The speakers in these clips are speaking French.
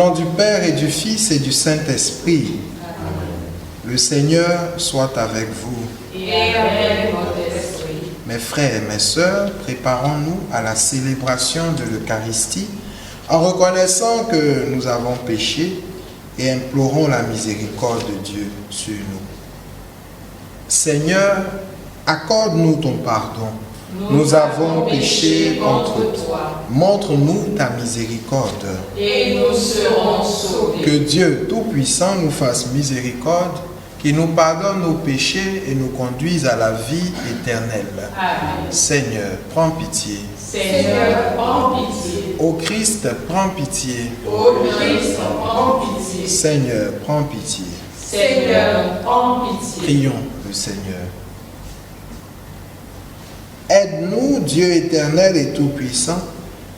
nom du Père et du Fils et du Saint-Esprit. Le Seigneur soit avec vous. Et avec votre esprit. Mes frères et mes sœurs, préparons-nous à la célébration de l'Eucharistie en reconnaissant que nous avons péché et implorons la miséricorde de Dieu sur nous. Seigneur, accorde-nous ton pardon. Nous avons péché contre toi. Montre-nous ta miséricorde. Et nous serons sauvés. Que Dieu Tout-Puissant nous fasse miséricorde, qu'il nous pardonne nos péchés et nous conduise à la vie éternelle. Amen. Seigneur, prends pitié. Seigneur, prends pitié. Ô Christ, prends pitié. Ô Christ, prends pitié. Seigneur, prends pitié. Seigneur, prends pitié. Prions le Seigneur. Aide-nous, Dieu éternel et tout-puissant,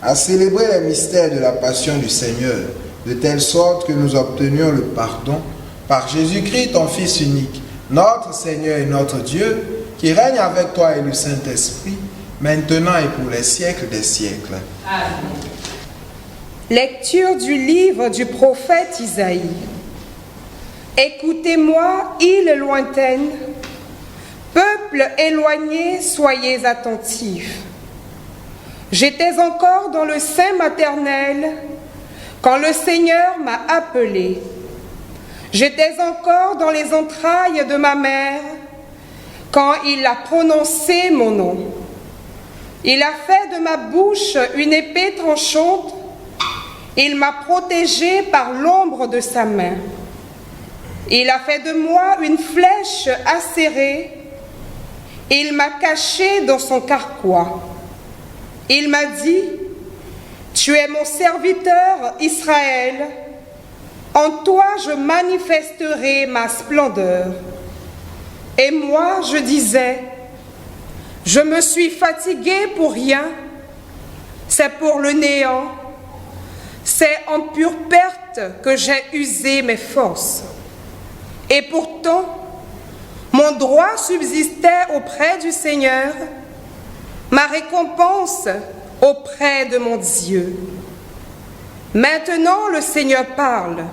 à célébrer les mystères de la passion du Seigneur, de telle sorte que nous obtenions le pardon par Jésus-Christ, ton Fils unique, notre Seigneur et notre Dieu, qui règne avec toi et le Saint-Esprit, maintenant et pour les siècles des siècles. Amen. Lecture du livre du prophète Isaïe. Écoutez-moi, îles lointaines, peuple éloigné, soyez attentifs. J'étais encore dans le sein maternel quand le Seigneur m'a appelé. J'étais encore dans les entrailles de ma mère quand il a prononcé mon nom. Il a fait de ma bouche une épée tranchante. Il m'a protégée par l'ombre de sa main. Il a fait de moi une flèche acérée. Il m'a caché dans son carquois. Il m'a dit, tu es mon serviteur Israël. En toi je manifesterai ma splendeur. Et moi je disais, je me suis fatiguée pour rien. C'est pour le néant. C'est en pure perte que j'ai usé mes forces. Et pourtant, mon droit subsistait auprès du Seigneur, ma récompense auprès de mon Dieu. Maintenant, le Seigneur parle.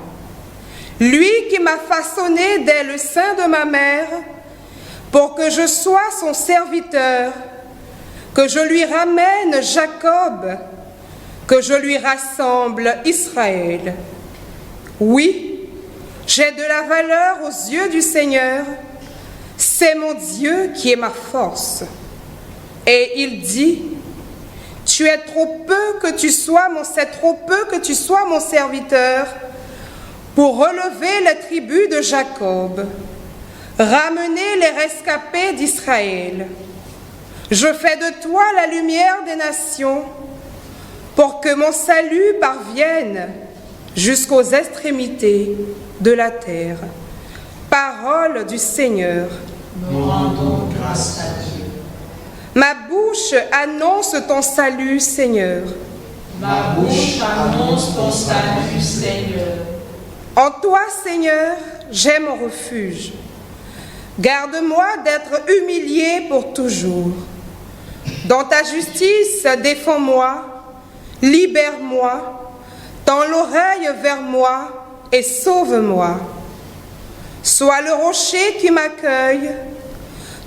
Lui qui m'a façonné dès le sein de ma mère, pour que je sois son serviteur, que je lui ramène Jacob, que je lui rassemble Israël. Oui, j'ai de la valeur aux yeux du Seigneur. C'est mon Dieu qui est ma force. Et il dit, c'est trop peu que tu sois mon serviteur pour relever les tribus de Jacob, ramener les rescapés d'Israël. Je fais de toi la lumière des nations pour que mon salut parvienne jusqu'aux extrémités de la terre. Parole du Seigneur. Nous rendons grâce à Dieu. Ma bouche annonce ton salut, Seigneur. Ma bouche annonce ton salut, Seigneur. En toi, Seigneur, j'ai mon refuge. Garde-moi d'être humilié pour toujours. Dans ta justice, défends-moi, libère-moi, tends l'oreille vers moi et sauve-moi. Sois le rocher qui m'accueille,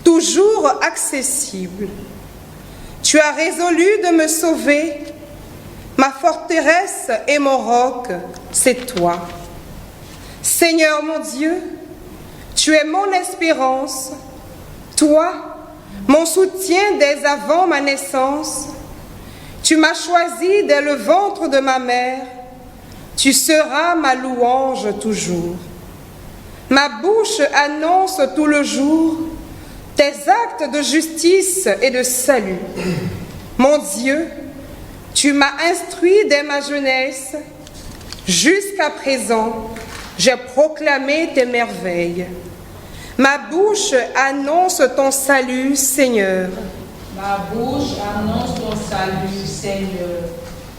toujours accessible. Tu as résolu de me sauver. Ma forteresse et mon roc, c'est toi. Seigneur mon Dieu, tu es mon espérance. Toi, mon soutien dès avant ma naissance. Tu m'as choisi dès le ventre de ma mère. Tu seras ma louange toujours. Ma bouche annonce tout le jour tes actes de justice et de salut. Mon Dieu, tu m'as instruit dès ma jeunesse. Jusqu'à présent, j'ai proclamé tes merveilles. Ma bouche annonce ton salut, Seigneur. Ma bouche annonce ton salut, Seigneur.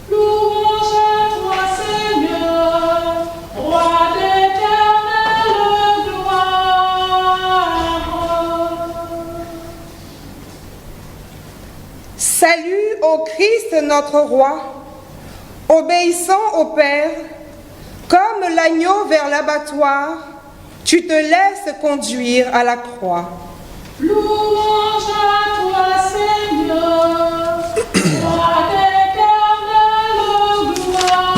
Louange à toi, Seigneur, roi d'éternelle gloire. Salut au Christ notre roi, obéissant au Père, Comme l'agneau vers l'abattoir, tu te laisses conduire à la croix. Louange à toi, Seigneur, gloire éternelle, gloire.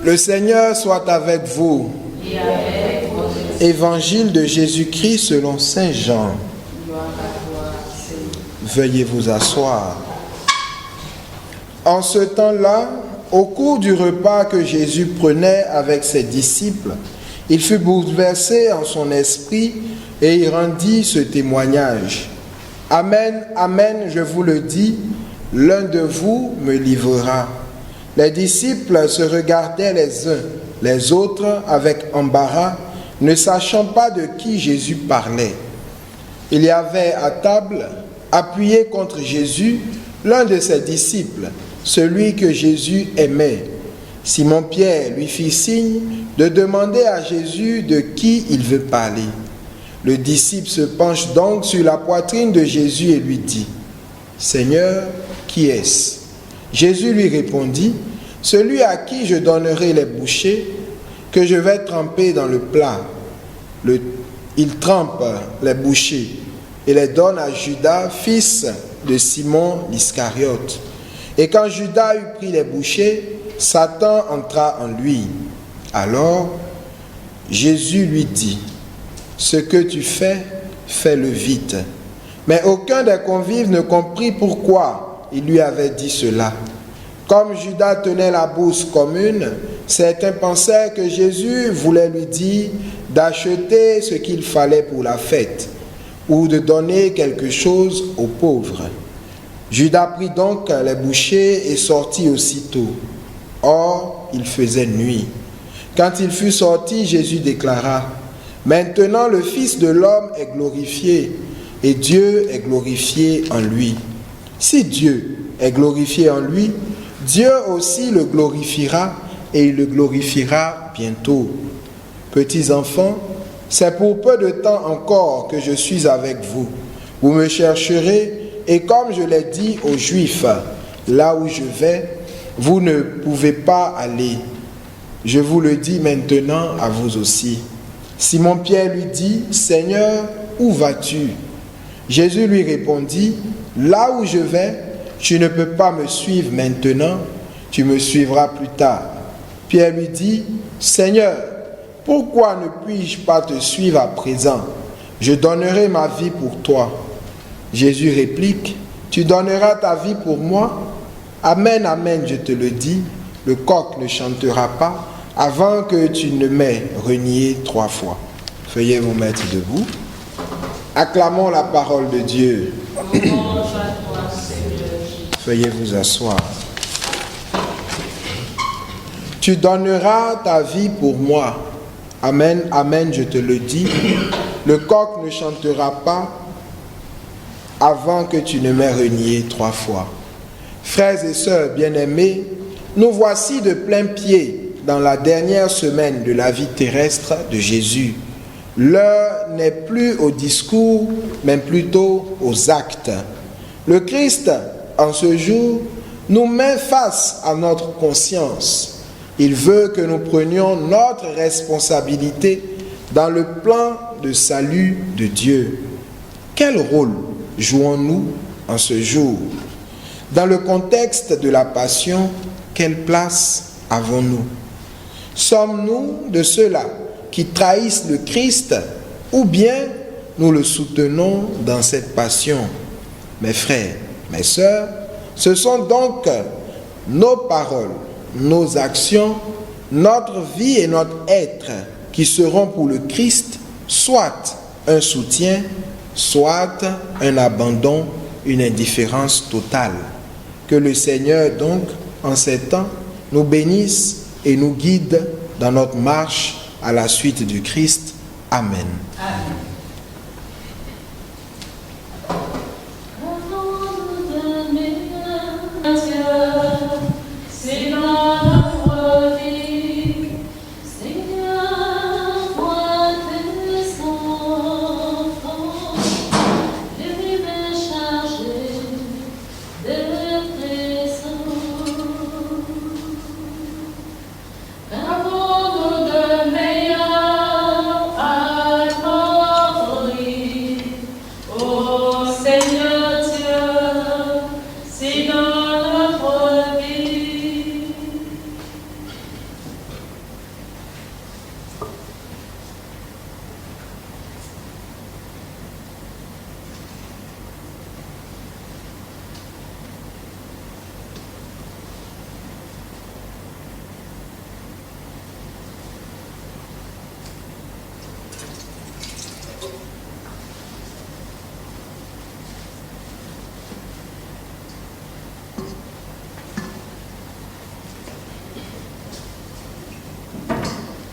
Le Seigneur soit avec vous. Et avec votre esprit. Évangile de Jésus-Christ selon Saint Jean. Gloire à toi, Seigneur. Veuillez vous asseoir. En ce temps-là, au cours du repas que Jésus prenait avec ses disciples, il fut bouleversé en son esprit et il rendit ce témoignage. Amen, amen, je vous le dis, l'un de vous me livrera. Les disciples se regardaient les uns les autres avec embarras, ne sachant pas de qui Jésus parlait. Il y avait à table, appuyé contre Jésus, l'un de ses disciples, celui que Jésus aimait. Simon-Pierre lui fit signe de demander à Jésus de qui il veut parler. Le disciple se penche donc sur la poitrine de Jésus et lui dit, « Seigneur, qui est-ce » Jésus lui répondit, « Celui à qui je donnerai les bouchées que je vais tremper dans le plat. » Il trempe les bouchées et les donne à Judas, fils de Simon l'Iscariote. Et quand Judas eut pris les bouchées, Satan entra en lui. Alors, Jésus lui dit, « Ce que tu fais, fais-le vite. » Mais aucun des convives ne comprit pourquoi il lui avait dit cela. Comme Judas tenait la bourse commune, certains pensèrent que Jésus voulait lui dire d'acheter ce qu'il fallait pour la fête, ou de donner quelque chose aux pauvres. Judas prit donc les bouchées et sortit aussitôt. Or, il faisait nuit. Quand il fut sorti, Jésus déclara, « Maintenant le Fils de l'homme est glorifié, et Dieu est glorifié en lui. Si Dieu est glorifié en lui, Dieu aussi le glorifiera, et il le glorifiera bientôt. Petits enfants, c'est pour peu de temps encore que je suis avec vous. Vous me chercherez, et comme je l'ai dit aux Juifs, là où je vais, vous ne pouvez pas aller. Je vous le dis maintenant à vous aussi. » Simon-Pierre lui dit, « Seigneur, où vas-tu » Jésus lui répondit, « Là où je vais, tu ne peux pas me suivre maintenant, tu me suivras plus tard. » Pierre lui dit, « Seigneur, pourquoi ne puis-je pas te suivre à présent? Je donnerai ma vie pour toi. » Jésus réplique, « Tu donneras ta vie pour moi? Amen, amen, je te le dis, le coq ne chantera pas avant que tu ne m'aies renié 3 fois. » Veuillez vous mettre debout. Acclamons la parole de Dieu. Veuillez vous asseoir. Tu donneras ta vie pour moi. Amen, amen, je te le dis. Le coq ne chantera pas avant que tu ne m'aies renié 3 fois. Frères et sœurs bien-aimés, nous voici de plein pied dans la dernière semaine de la vie terrestre de Jésus. L'heure n'est plus au discours, mais plutôt aux actes. Le Christ, en ce jour, nous met face à notre conscience. Il veut que nous prenions notre responsabilité dans le plan de salut de Dieu. Quel rôle jouons-nous en ce jour? Dans le contexte de la Passion, quelle place avons-nous? Sommes-nous de ceux-là qui trahissent le Christ ou bien nous le soutenons dans cette passion? Mes frères, mes sœurs, ce sont donc nos paroles, nos actions, notre vie et notre être qui seront pour le Christ soit un soutien, soit un abandon, une indifférence totale. Que le Seigneur donc, en ces temps, nous bénisse et nous guide dans notre marche à la suite du Christ. Amen. Amen. C'est dans notre vie, Seigneur, vois tes enfants, les mains chargées de présents.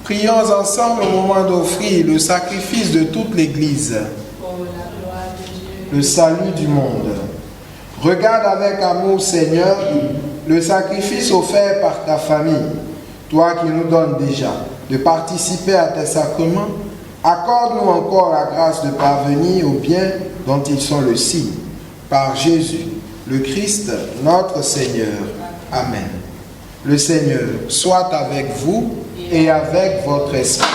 Prions ensemble au moment d'offrir le sacrifice de toute l'Église, Pour la gloire de Dieu. le salut du monde. Regarde avec amour, Seigneur, le sacrifice offert par ta famille, toi qui nous donnes déjà de participer à tes sacrements. Accorde-nous encore la grâce de parvenir au bien dont ils sont le signe. Par Jésus, le Christ, notre Seigneur. Amen. Le Seigneur soit avec vous et avec votre esprit.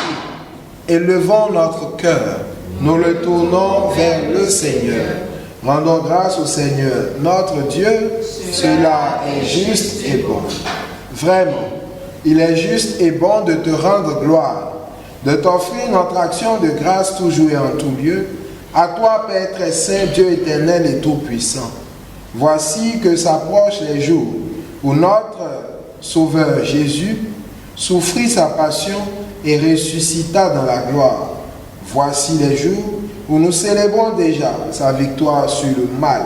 Élevons notre cœur, nous le tournons vers le Seigneur. Rendons grâce au Seigneur, notre Dieu, cela est juste et bon. Vraiment, il est juste et bon de te rendre gloire, de t'offrir notre action de grâce toujours et en tout lieu. À toi, Père très saint, Dieu éternel et tout-puissant. Voici que s'approchent les jours où notre Sauveur Jésus souffrit sa passion et ressuscita dans la gloire. Voici les jours où nous célébrons déjà sa victoire sur le mal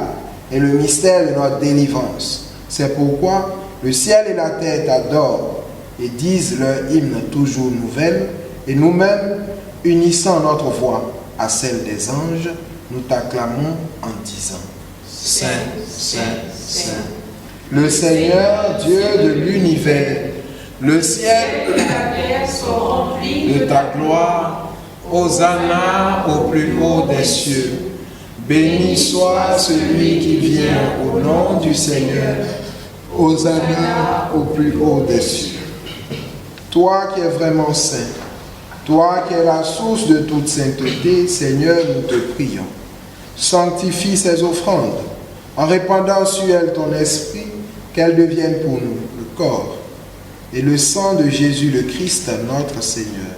et le mystère de notre délivrance. C'est pourquoi le ciel et la terre t'adorent et disent leur hymne toujours nouvelle, et nous-mêmes, unissant notre voix à celle des anges, nous t'acclamons en disant: Saint, Saint, Saint, le Seigneur Dieu de l'univers, le ciel Et la terre sont remplies de ta gloire. Hosanna au plus haut des cieux. Béni soit celui qui vient au nom du Seigneur. Hosanna au plus haut des cieux. Toi qui es vraiment saint, toi qui es la source de toute sainteté, Seigneur, nous te prions. Sanctifie ces offrandes en répandant sur elles ton esprit, qu'elles deviennent pour nous le corps et le sang de Jésus le Christ, notre Seigneur.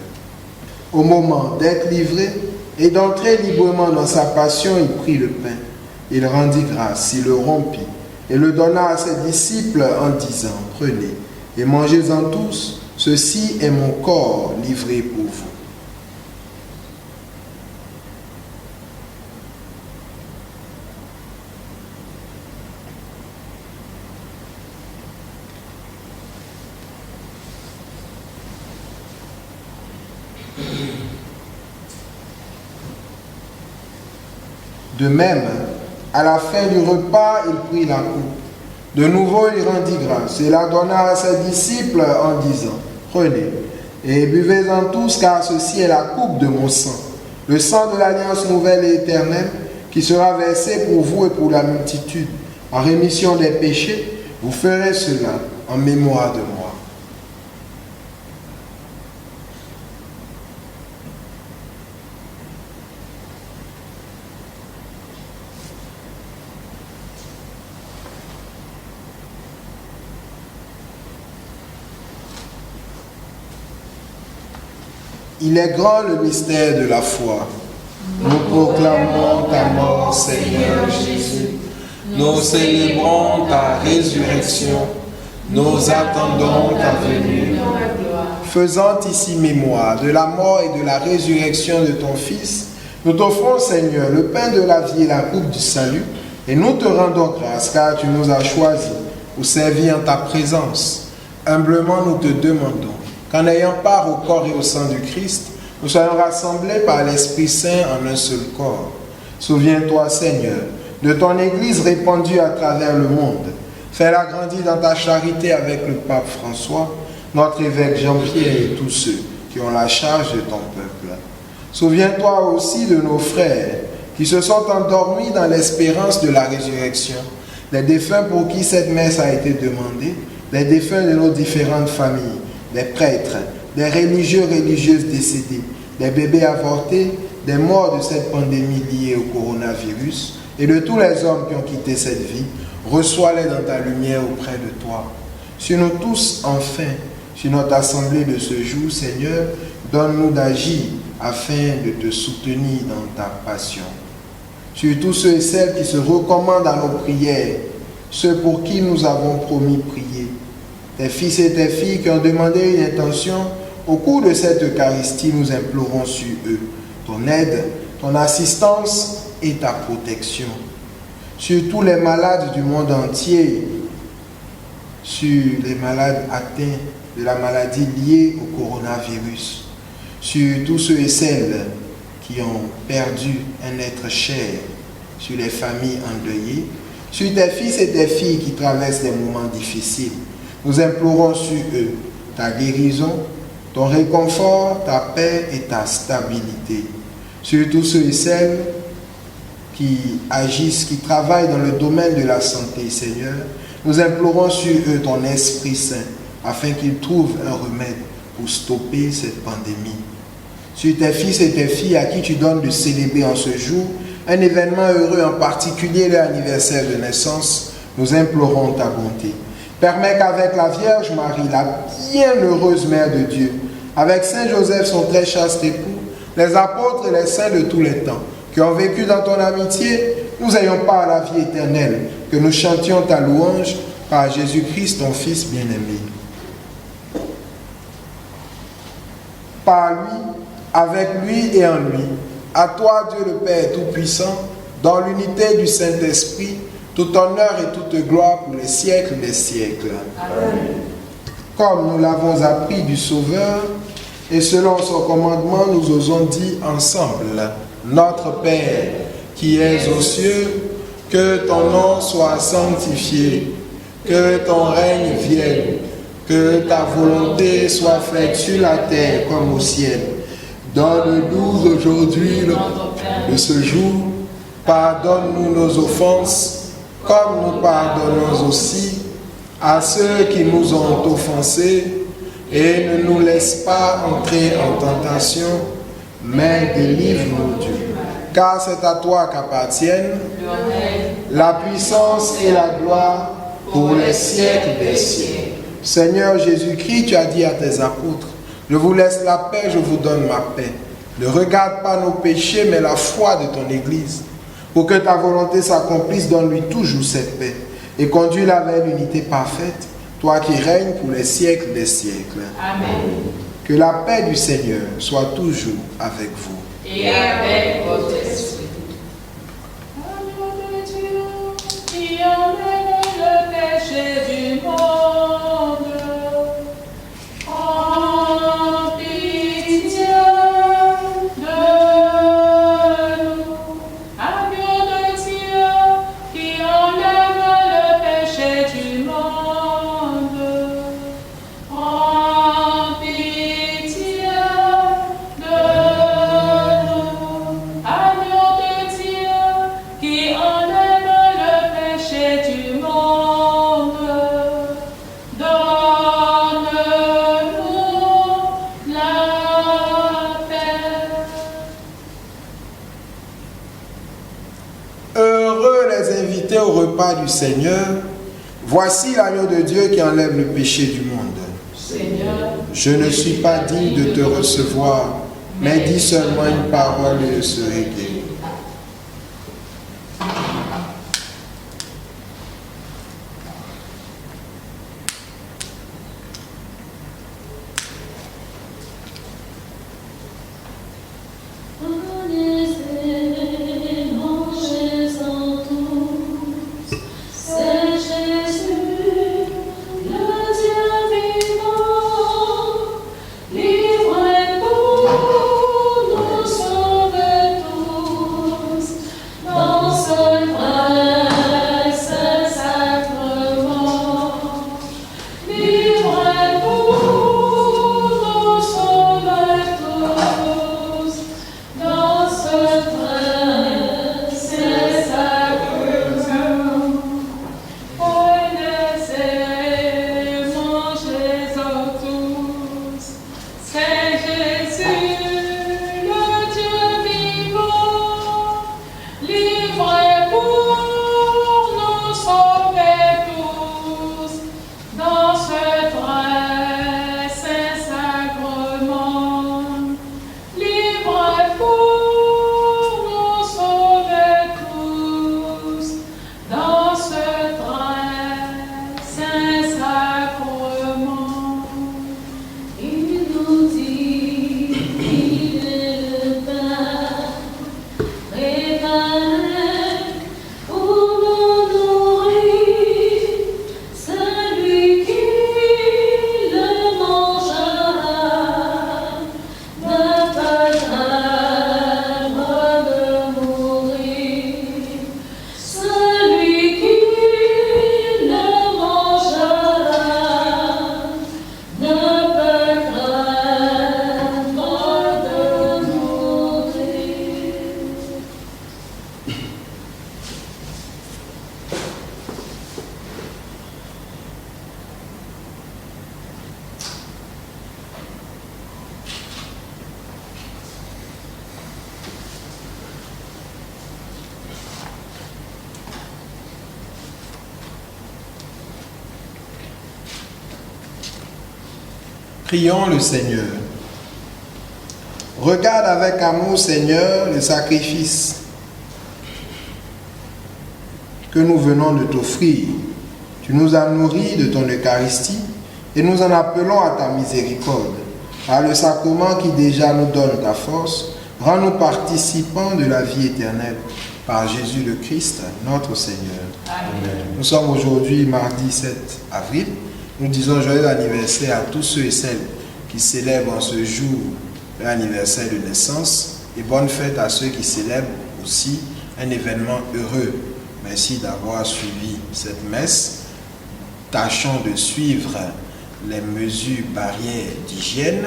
Au moment d'être livré et d'entrer librement dans sa passion, il prit le pain. Il rendit grâce, il le rompit et le donna à ses disciples en disant: Prenez et mangez-en tous, ceci est mon corps livré pour vous. De même, à la fin du repas, il prit la coupe. De nouveau, il rendit grâce et la donna à ses disciples en disant: Prenez et buvez-en tous, car ceci est la coupe de mon sang, le sang de l'alliance nouvelle et éternelle, qui sera versé pour vous et pour la multitude. En rémission des péchés, vous ferez cela en mémoire de moi. Il est grand le mystère de la foi. Nous proclamons ta mort, Seigneur Jésus. Nous célébrons ta résurrection. Nous attendons ta venue. Faisant ici mémoire de la mort et de la résurrection de ton Fils, nous t'offrons, Seigneur, le pain de la vie et la coupe du salut, et nous te rendons grâce, car tu nous as choisis pour servir en ta présence. Humblement, nous te demandons qu'en ayant part au corps et au sang du Christ, nous soyons rassemblés par l'Esprit Saint en un seul corps. Souviens-toi, Seigneur, de ton Église répandue à travers le monde. Fais-la grandir dans ta charité avec le pape François, notre évêque Jean-Pierre et tous ceux qui ont la charge de ton peuple. Souviens-toi aussi de nos frères qui se sont endormis dans l'espérance de la résurrection, les défunts pour qui cette messe a été demandée, les défunts de nos différentes familles, des prêtres, des religieux, religieuses décédés, des bébés avortés, des morts de cette pandémie liée au coronavirus et de tous les hommes qui ont quitté cette vie. Reçois-les dans ta lumière auprès de toi. Sur nous tous, enfin, sur notre assemblée de ce jour, Seigneur, donne-nous d'agir afin de te soutenir dans ta passion. Sur tous ceux et celles qui se recommandent à nos prières, ceux pour qui nous avons promis prier, tes fils et tes filles qui ont demandé une intention, au cours de cette Eucharistie, nous implorons sur eux ton aide, ton assistance et ta protection. Sur tous les malades du monde entier, sur les malades atteints de la maladie liée au coronavirus, sur tous ceux et celles qui ont perdu un être cher, sur les familles endeuillées, sur tes fils et tes filles qui traversent des moments difficiles. Nous implorons sur eux ta guérison, ton réconfort, ta paix et ta stabilité. Sur tous ceux et celles qui agissent, qui travaillent dans le domaine de la santé, Seigneur, nous implorons sur eux ton Esprit Saint, afin qu'ils trouvent un remède pour stopper cette pandémie. Sur tes fils et tes filles à qui tu donnes de célébrer en ce jour un événement heureux, en particulier leur anniversaire de naissance, nous implorons ta bonté. Permets qu'avec la Vierge Marie, la bienheureuse Mère de Dieu, avec Saint Joseph, son très chaste époux, les apôtres et les saints de tous les temps, qui ont vécu dans ton amitié, nous ayons part à la vie éternelle, que nous chantions ta louange par Jésus-Christ, ton Fils bien-aimé. Par lui, avec lui et en lui, à toi Dieu le Père Tout-Puissant, dans l'unité du Saint-Esprit, tout honneur et toute gloire pour les siècles des siècles. Amen. Comme nous l'avons appris du Sauveur, et selon son commandement, nous osons dire ensemble, Notre Père, qui es aux cieux, que ton nom soit sanctifié, que ton règne vienne, que ta volonté soit faite sur la terre comme au ciel. Donne-nous aujourd'hui le pain de ce jour. Pardonne-nous nos offenses, comme nous pardonnons aussi à ceux qui nous ont offensés, et ne nous laisse pas entrer en tentation, mais délivre-nous Dieu. Car c'est à toi qu'appartiennent la puissance et la gloire pour les siècles des siècles. Seigneur Jésus-Christ, tu as dit à tes apôtres, je vous laisse la paix, je vous donne ma paix. Ne regarde pas nos péchés, mais la foi de ton Église. Pour que ta volonté s'accomplisse, donne-lui toujours cette paix et conduis-la vers l'unité parfaite, toi qui règnes pour les siècles des siècles. Amen. Que la paix du Seigneur soit toujours avec vous. Et avec votre esprit. Agneau de Dieu, qui enlève le péché du monde, en pitié de nous. Agneau de Dieu, qui enlève le péché du monde, en pitié de nous. Agneau de Dieu, qui enlève le péché du monde, donne-nous la paix. Heureux les invités au repas du Seigneur. Voici l'agneau de Dieu qui enlève le péché du monde. Seigneur, Je ne suis pas digne de te recevoir, mais dis seulement une parole et je serai guéri. Venez, mangez-en tous, c'est Jésus, le Dieu vivant, livré pour nous sauver tous. Prions le Seigneur. Regarde avec amour, Seigneur, le sacrifice que nous venons de t'offrir. Tu nous as nourris de ton Eucharistie et nous en appelons à ta miséricorde. Par le sacrement qui déjà nous donne ta force, rends-nous participants de la vie éternelle. Par Jésus le Christ, notre Seigneur. Amen. Nous sommes aujourd'hui mardi 7 avril. Nous disons joyeux anniversaire à tous ceux et celles qui célèbrent en ce jour l'anniversaire de naissance et bonne fête à ceux qui célèbrent aussi un événement heureux. Merci d'avoir suivi cette messe. Tâchons de suivre les mesures barrières d'hygiène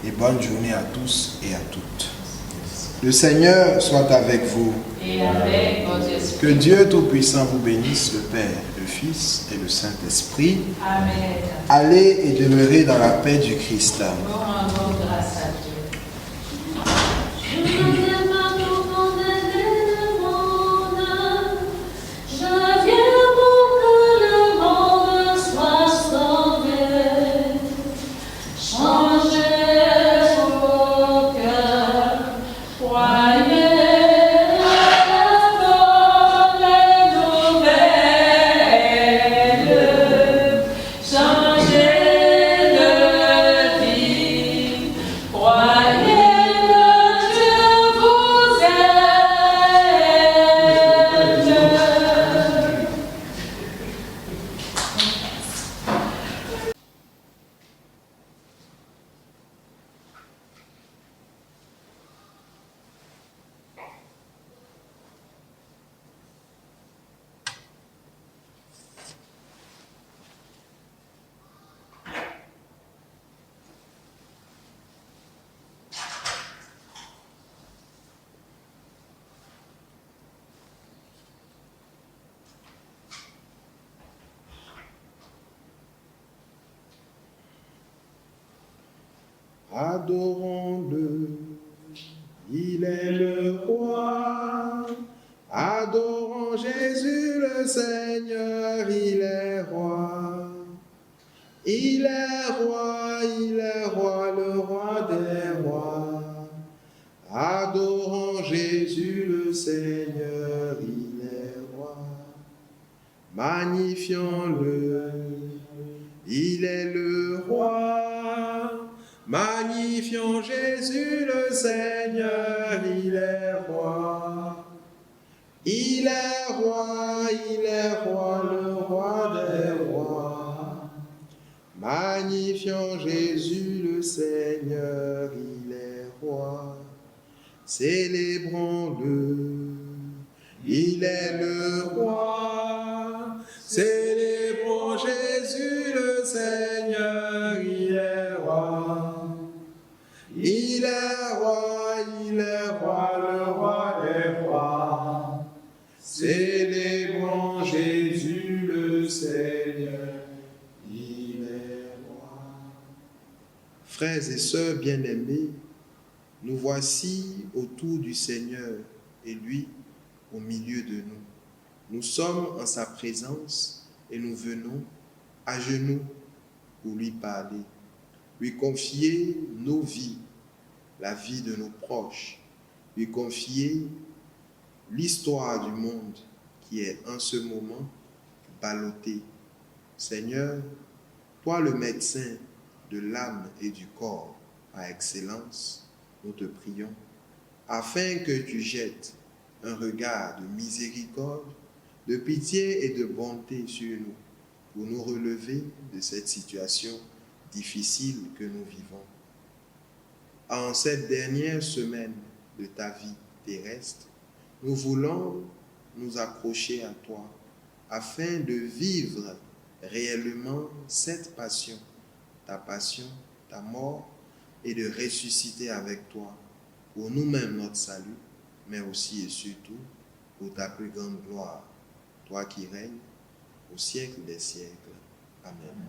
et bonne journée à tous et à toutes. Le Seigneur soit avec vous. Et avec votre Que esprit. Dieu Tout-Puissant vous bénisse, le Père, le Fils et le Saint-Esprit. Amen. Allez et demeurez dans la paix du Christ. Nous rendons grâce à Dieu. Adorons-le, il est le roi. Adorons Jésus le Seigneur, il est roi. Il est roi, le roi des rois. Adorons Jésus le Seigneur, il est roi. Magnifions-le, il est le roi. Magnifions Jésus le Seigneur, il est roi. Il est roi, le roi des rois. Magnifions Jésus le Seigneur, il est roi. Célébrons-le, il est le roi. Célébrons Jésus le Seigneur, il est roi. Il est roi, le roi des rois. Célébrons Jésus le Seigneur, il est roi. Frères et sœurs bien-aimés, nous voici autour du Seigneur et lui au milieu de nous. Nous sommes en sa présence et nous venons à genoux pour lui parler, lui confier nos vies, la vie de nos proches, lui confier l'histoire du monde qui est en ce moment ballottée. Seigneur, toi le médecin de l'âme et du corps par excellence, nous te prions, afin que tu jettes un regard de miséricorde, de pitié et de bonté sur nous, pour nous relever de cette situation difficile que nous vivons. En cette dernière semaine de ta vie terrestre, nous voulons nous accrocher à toi, afin de vivre réellement cette passion, ta mort, et de ressusciter avec toi, pour nous-mêmes notre salut, mais aussi et surtout pour ta plus grande gloire, toi qui règnes au siècle des siècles. Amen.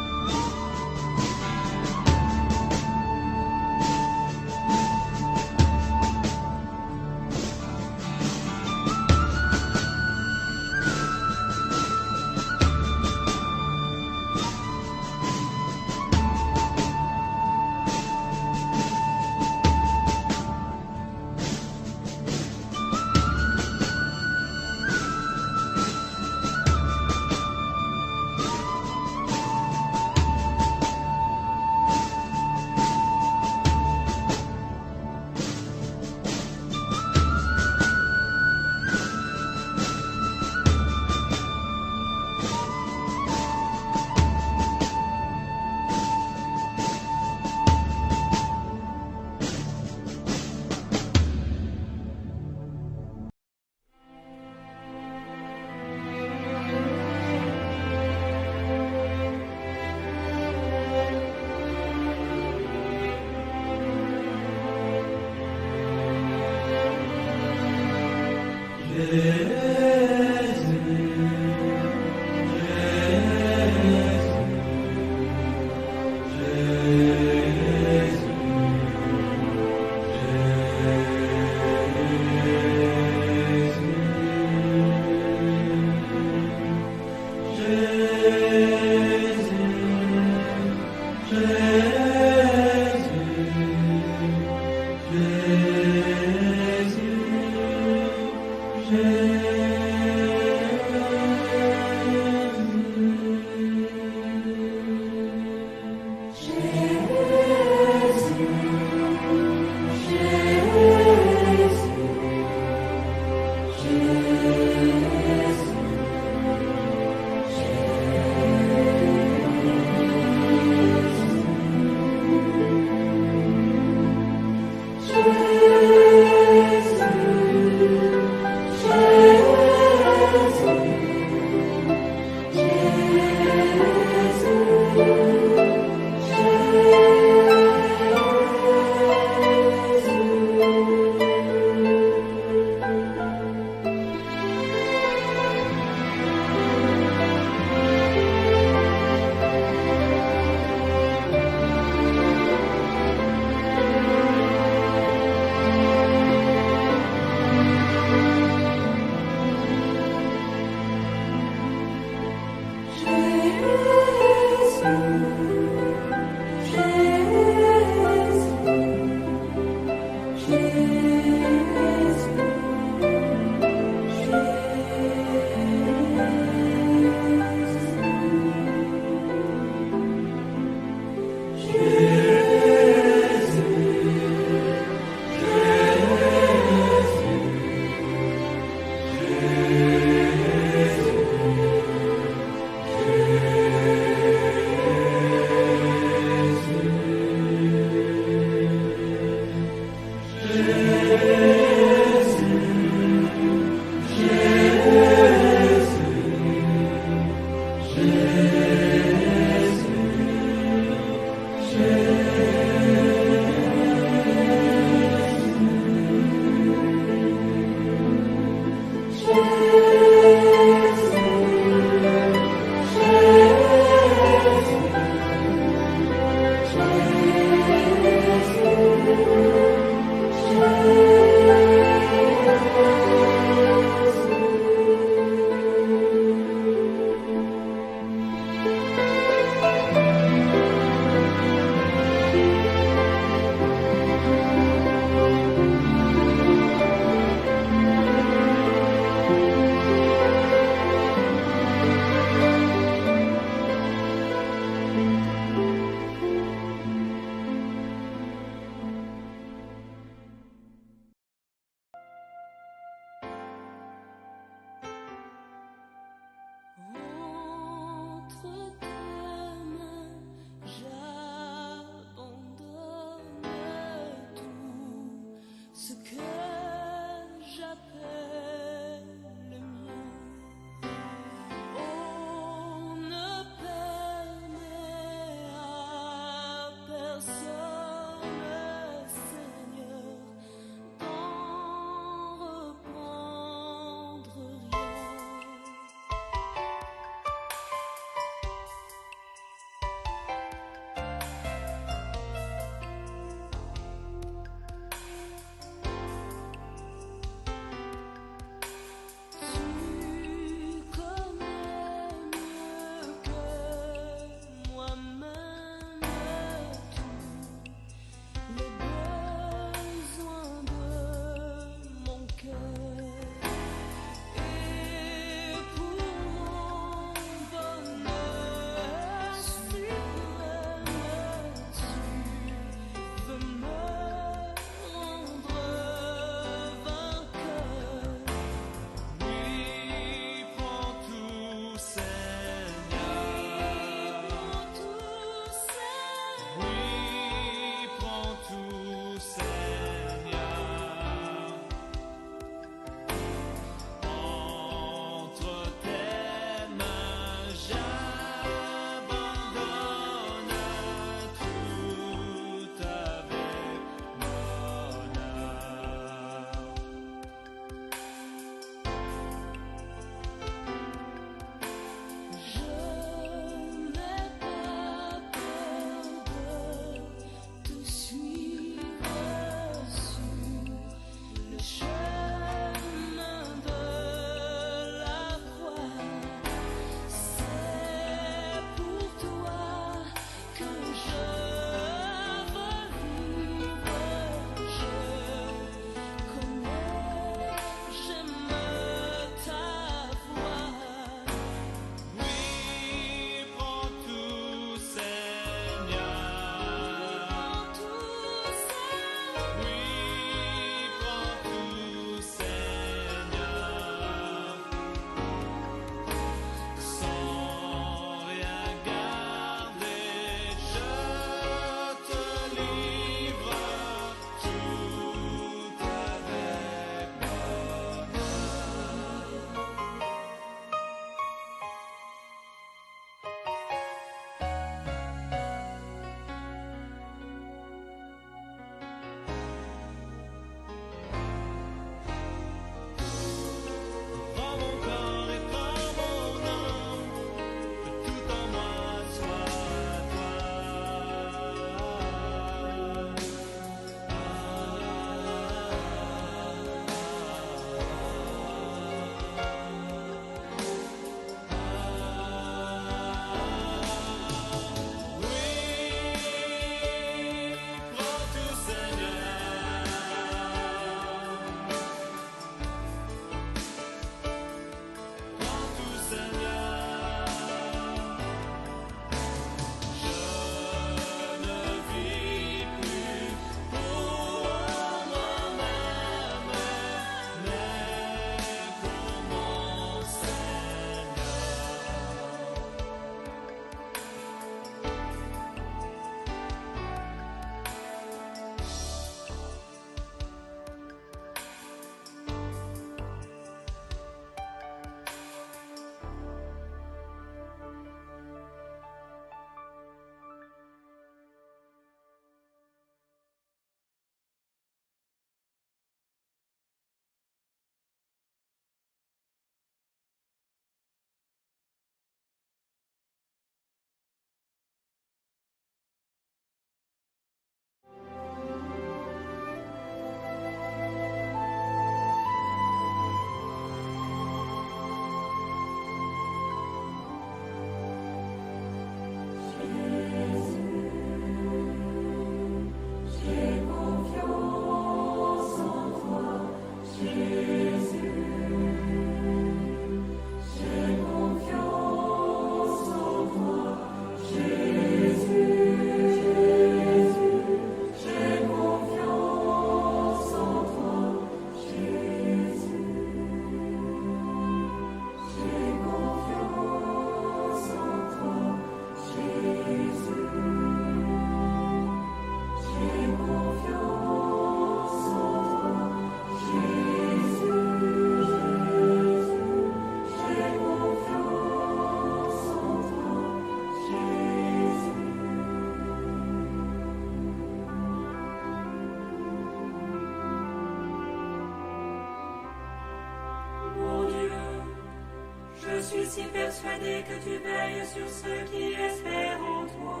Je suis si persuadée que tu veilles sur ceux qui espèrent en toi,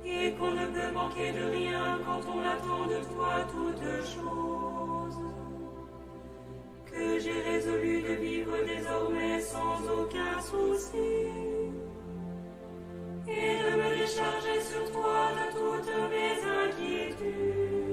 et qu'on ne peut manquer de rien quand on attend de toi toutes choses, que j'ai résolu de vivre désormais sans aucun souci, et de me décharger sur toi de toutes mes inquiétudes.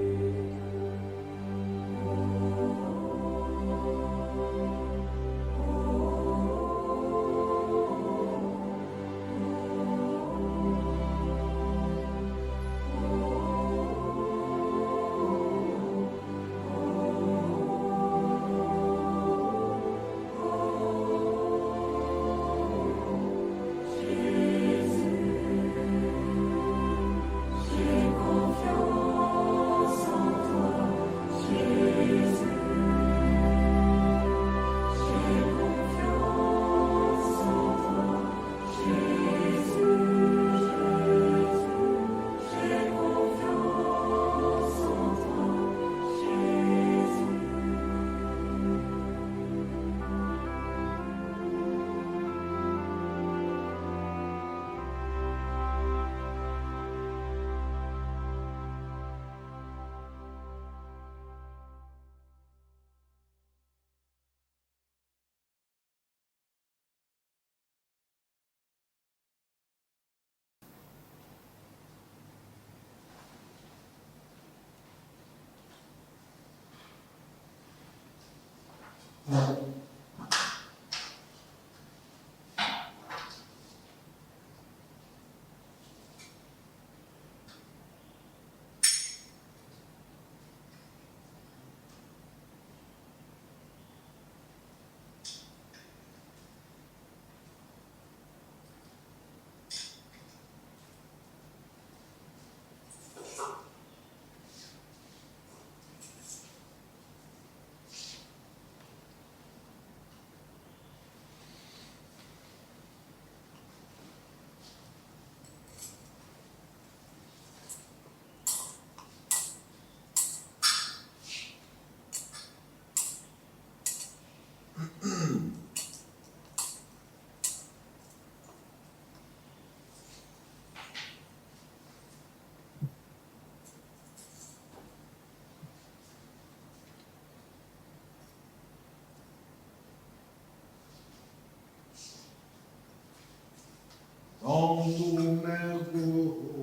Antumergo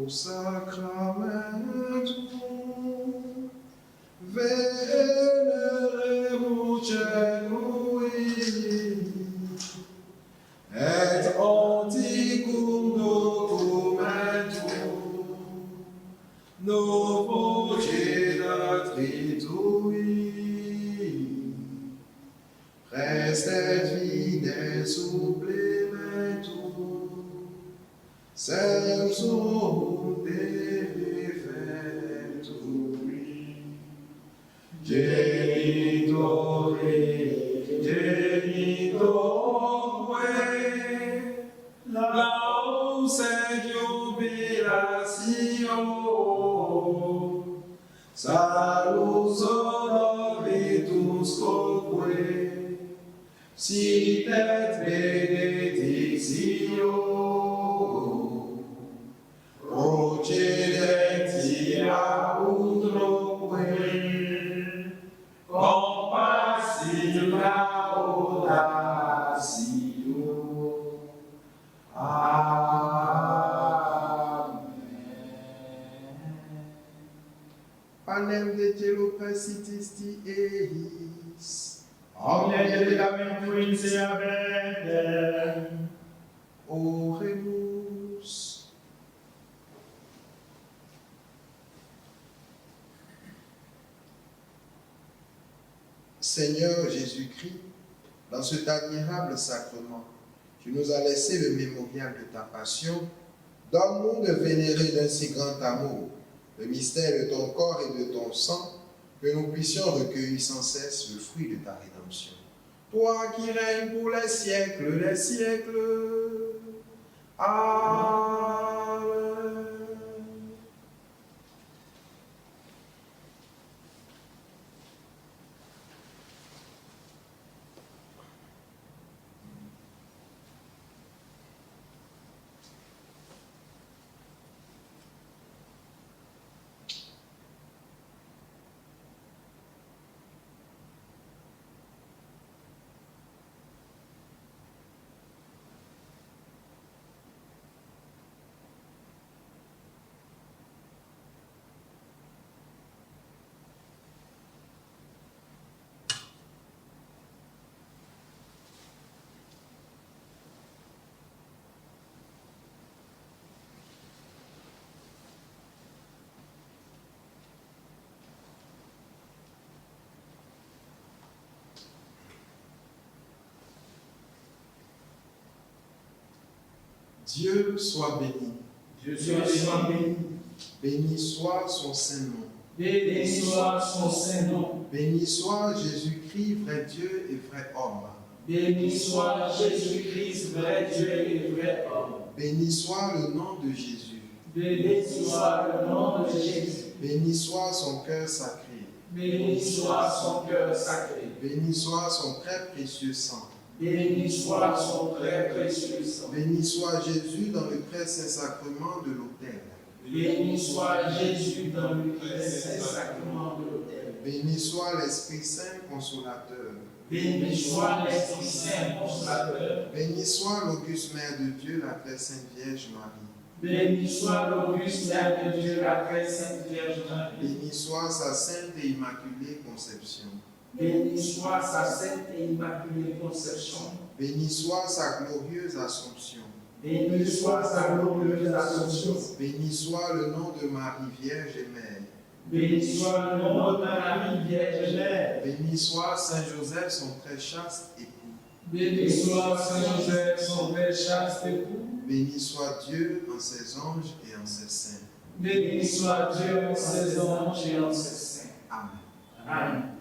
sacramentum, veneremur celui, et anticum documentum, novo cedat ritui, restet vide supplementum, Sensum defecturi, genitorque, laus et jubilatio, salus honoratusque, sit et benedictio, procedentia utroque, compassiva audatio. Amen. Panem de Telo Precitisti guérisse. Omnes medicamentum sea bene. Oremus. Seigneur Jésus-Christ, dans cet admirable sacrement, tu nous as laissé le mémorial de ta passion. Donne-nous de vénérer d'un si grand amour le mystère de ton corps et de ton sang, que nous puissions recueillir sans cesse le fruit de ta rédemption. Toi qui règnes pour les siècles des siècles. Amen. Dieu soit béni. Dieu soit béni. Béni soit son saint nom. Béni soit son saint nom. Béni soit Jésus-Christ, vrai Dieu et vrai homme. Béni soit Jésus-Christ, vrai Dieu et vrai homme. Béni soit le nom de Jésus. Béni soit le nom de Jésus. Béni soit son cœur sacré. Béni soit son cœur sacré. Béni soit son très précieux sang. Béni soit son très précieux sang. Béni soit Jésus dans le très saint sacrement de l'autel. Béni soit Jésus dans le très saint sacrement de l'autel. Béni soit l'Esprit Saint consolateur. Béni soit l'Esprit Saint consolateur. Béni soit l'auguste Mère de Dieu, la très sainte Vierge Marie. Béni soit l'auguste Mère de Dieu, la très sainte Vierge Marie. Béni soit sa sainte et immaculée conception. Béni soit sa sainte et immaculée conception. Béni soit sa glorieuse Assomption. Béni soit sa glorieuse Assomption. Béni soit le nom de Marie Vierge et Mère. Béni soit le nom de Marie Vierge Mère. Béni soit Saint Joseph, son très chaste époux. Béni soit Saint Joseph, son très chaste époux. Béni soit Dieu en ses anges et en ses saints. Béni soit Dieu en ses anges et en ses saints. Amen. Amen.